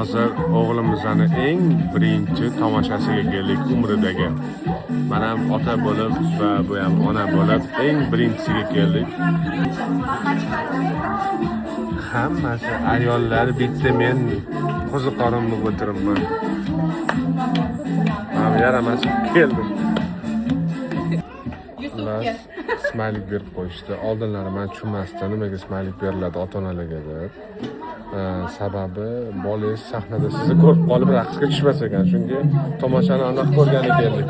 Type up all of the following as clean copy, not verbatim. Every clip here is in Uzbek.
hozir o'g'limizning eng birinchi tomoshasiga keldik umridagi. Men ham ota bo'lib va bu ham ona bo'lib eng birinchisiga keldik. Hammasi ayollar bitta, men qo'ziqorin bo'lib o'tiribman. Men yaramas keldim. Smaylik berib qo'yishdi. Oldinlari men tushunmasdim nimaga smaylik beriladi ota-onalarga deb. Sababi bolangiz sahnada sizni ko'rib qolib raqsga tushmas ekan. Shunga tomoshani aniq ko'rgani keldik.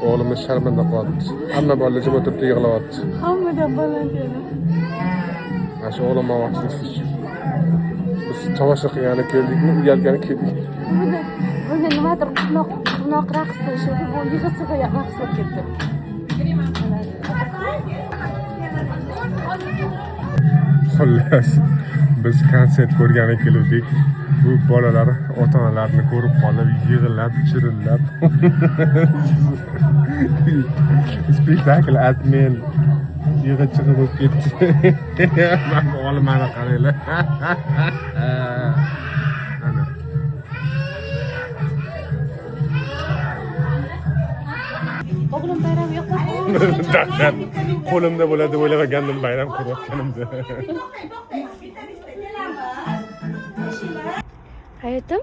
O'g'limiz sharmanda qoldi. Hamma bolalar jim o'tiribdi, yig'layapti. Hammadan balandlari. Mana shu o'g'lim mavaqtisiz. Biz tomosha qilgani keldikmi, uyalgani keldik. Bunga nimadir quvnoq raqs qilishdi, bu yig'i-sig'i raqs bo'lib ketdi. Xullas, biz konsert ko'rgani keldik. Bu bolalar ota-onalarini ko'rib qolib, yig'lab, chirillab. Spektakl atmen yig'i-chig'i bo'lib ketdi. Mana olimani qaranglar. O'g'lim bayram yo'qmi? Dahshat. Qo'limda bo'ladi deb o'ylagandim bayram ko'rayotganimda. Hayotim,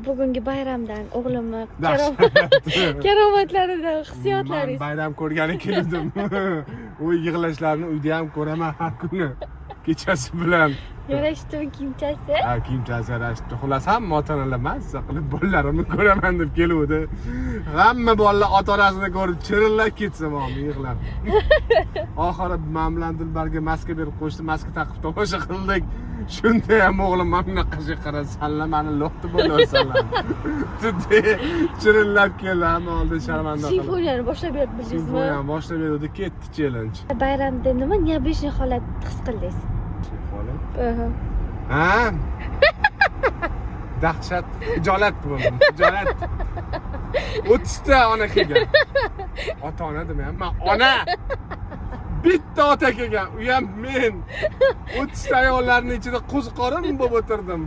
bugungi bayramdan o'g'limni karomatlaridan hissiyotlaringiz. Bayram ko'rgani keldim. U yig'lashlarni uyda ham ko'raman har kuni. Kechasi bilan. Yarashdimi kiyimchasi? Ha, kiyimchasi yarashdi. Xullas hamma ota-onalar mazza qilib bolalarimni ko'raman deb keluvdi. Hamma bolalar ota-onasini ko'rib chirillab ketsa, men yig'lab. Oxiri men bilan Dilbarga maska berib qo'yishdi, maska taqib tomosha qildik. Shunda ham o'g'lim mana bunaqaga qarab, "Sallamani lo'qti bo'lasanlar." Dedi, chirillab keldi, hamma oldin sharmanda qildi. Simfoniyani boshlab berdingizmi? Simfoniyani boshlab berdi, ketdi challenge. Bayramda nima необычный holat his qildingiz? Holat? Ha? Dahshat, hijolat bo'ldim. Hijolat. 30 ta ona kelgan. Ota-ona demayman, men ona. Bitta ota kelgan, u ham men. 30 ta ayollarning ichida qo'ziqorin bo'lib o'tirdim.